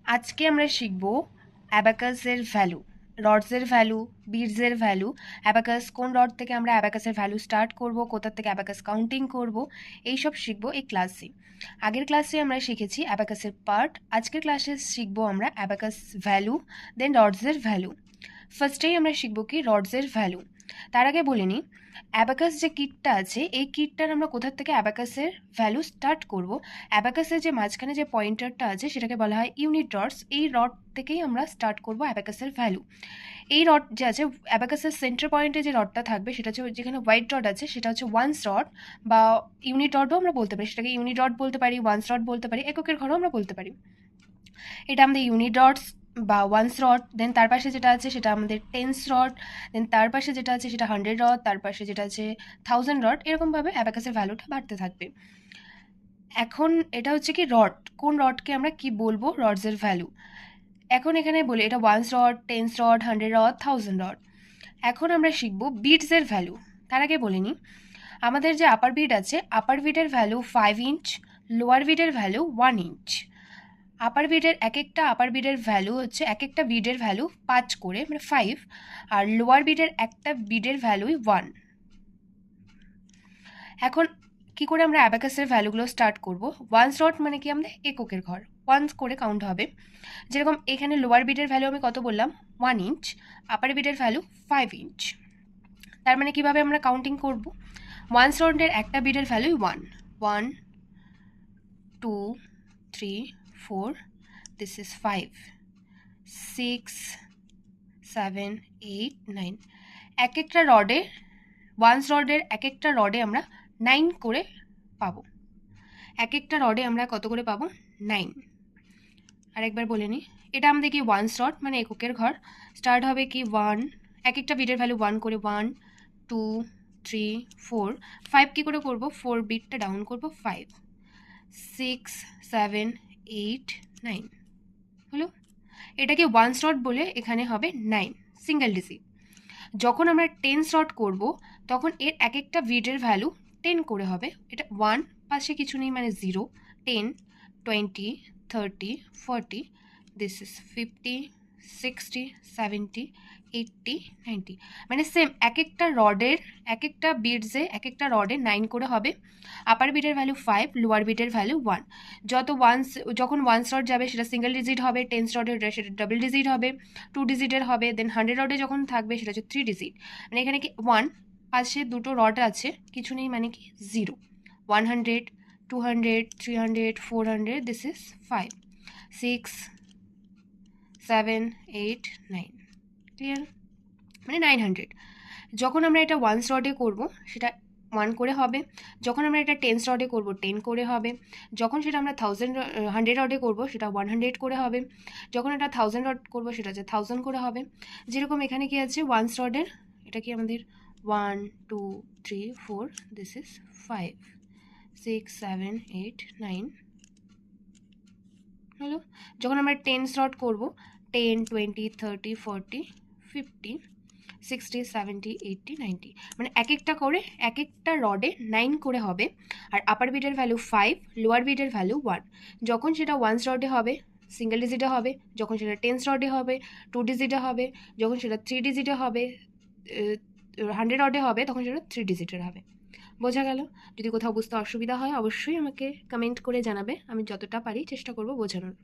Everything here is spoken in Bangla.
আজকে আমরা শিখব অ্যাবাকাসের ভ্যালু, রডসের ভ্যালু, বিটসের ভ্যালু, অ্যাবাকাস কোন রড থেকে আমরা অ্যাবাকাসের ভ্যালু স্টার্ট করব, কোথা থেকে অ্যাবাকাস কাউন্টিং করব, এইসব শিখব এই ক্লাসে। আগের ক্লাসে আমরা শিখেছি অ্যাবাকাসের পার্ট, আজকের ক্লাসে শিখব আমরা অ্যাবাকাস ভ্যালু, দেন রডসের ভ্যালু। ফার্স্টেই আমরা শিখব কি রডসের ভ্যালু। তার আগে বলে নিই, অ্যাবাকাস যে কিটটা আছে এই কিটটার আমরা কোথা থেকে অ্যাবাকাসের ভ্যালু স্টার্ট করব। অ্যাবাকাসের যে মাঝখানে যে পয়েন্টারটা আছে সেটাকে বলা হয় ইউনিট রডস, এই রড থেকেই আমরা স্টার্ট করব অ্যাবাকাসের ভ্যালু। এই রড যে আছে অ্যাবাকাসের সেন্টার পয়েন্টে যে রডটা থাকবে সেটা হচ্ছে যেখানে হোয়াইট রড আছে সেটা হচ্ছে ওয়ান্স রড বা ইউনিট রডও আমরা বলতে পারি, সেটাকে ইউনিট রড বলতে পারি, ওয়ান্স রড বলতে পারি, এককের ঘরও আমরা বলতে পারি। এটা আমাদের ইউনিট রডস বা ওয়ান্স রড। দেন তার পাশে যেটা আছে সেটা আমাদের টেন্স রড। দেন তার পাশে যেটা আছে সেটা 100 রড, তার পাশে যেটা আছে 1000 রড। এরকমভাবে অ্যাবাকাসের ভ্যালুটা বাড়তে থাকবে। এখন এটা হচ্ছে কি রড, কোন রডকে আমরা কি বলবো রডসের ভ্যালু। এখন এখানে বলি এটা ones rod, tens rod, 100 rod, 1000 rod. এখন আমরা শিখবো বিটসের ভ্যালু। তার আগে বলে নিই, আমাদের যে আপার বিট আছে, আপার বিটের ভ্যালু 5 ইঞ্চ, লোয়ার বিটের ভ্যালু 1 ইঞ্চ। আপার বিডের এক একটা আপার বিডের ভ্যালু হচ্ছে এক একটা বিডের ভ্যালু 5 করে, মানে 5, আর লোয়ার বিডের একটা বিডের ভ্যালুই 1। এখন কি করে আমরা অ্যাবাকাসের ভ্যালুগুলো স্টার্ট করব। ওয়ান্স রড মানে কি আমাদের এককের ঘর, ওয়ান্স করে কাউন্ট হবে। যেরকম এখানে লোয়ার বিডের ভ্যালু আমি কত বললাম 1 ইঞ্চ, আপার বিডের ভ্যালু 5 ইঞ্চ। তার মানে কিভাবে আমরা কাউন্টিং করব, ওয়ান্স রডের একটা বিডের ভ্যালুই 1, 1 2 3 4, this is 5 6 7 8 9। এক একটা রডে, ওয়ান্স রডের এক একটা রডে আমরা 9 করে পাবো। এক একটা রডে আমরা কত করে পাবো 9। আরেকবার বলে নিই, এটা আমাদের কি ওয়ান্স রড মানে এককের ঘর, স্টার্ট হবে কি 1, এক একটা বিটের ভ্যালু 1 করে, 1 2 3 4, 5 কি করে করব, 4 বিটটা ডাউন করব, 5 6 7 8 9 হলো। এটাকে ওয়ান্স রড বলে, এখানে হবে 9 সিঙ্গেল ডিজিট। যখন আমরা টেন্স রড করব তখন এর এক একটা বিটের ভ্যালু 10 করে হবে। এটা 1 পাশে কিছু নেই মানে 0, 10 20 30 40, দিস ইজ 50 60 70 80 90। মানে সেম এক একটা রডের এক একটা বিটসে এক একটা রডে 9 করে হবে। আপার বিটের ভ্যালু 5, লোয়ার বিটের ভ্যালু 1। যখন ওয়ান্স রড যাবে সেটা সিঙ্গেল ডিজিট হবে, টেন্স রডের সেটা ডাবল ডিজিট হবে, 2 ডিজিটের হবে। দেন 100 রডে যখন থাকবে সেটা হচ্ছে 3 ডিজিট। মানে এখানে কি 1 পাশে দুটো রড আছে কিছু নেই মানে কি 0, 100 200 300 400, দিস ইজ 5 6 7 8 9। ক্লিয়ার, মানে 900। যখন আমরা এটা ওয়ান্স রডে করব সেটা 1 করে হবে, যখন আমরা এটা টেন্স রডে করব 10 করে হবে, যখন সেটা আমরা 100 রডে করব সেটা 100 করে হবে, যখন এটা 1000 রড করব সেটা হচ্ছে 1000 করে হবে। যেরকম এখানে কি আছে ওয়ান্স রডের, এটা কি আমাদের 1 2 3 4, দিস ইজ 5 6 7 8 9 হলো। যখন আমরা টেন্স রড করব 10 20 30 40 50 60 70 80 90, মানে এক একটা করে এক একটা রডে 9 করে হবে। আর আপার বিটের ভ্যালু 5, লোয়ার বিটের ভ্যালু 1। যখন সেটা ওয়ান্স রডে হবে সিঙ্গেল ডিজিটে হবে, যখন সেটা টেন্স রডে হবে 2 ডিজিটে হবে, যখন সেটা 3 ডিজিটে হবে 100 রডে হবে তখন সেটা 3 ডিজিটের হবে। বোঝা গেল? যদি কোথাও বুঝতে অসুবিধা হয় অবশ্যই আমাকে কমেন্ট করে জানাবে, আমি যতটা পারি চেষ্টা করব বোঝানোর।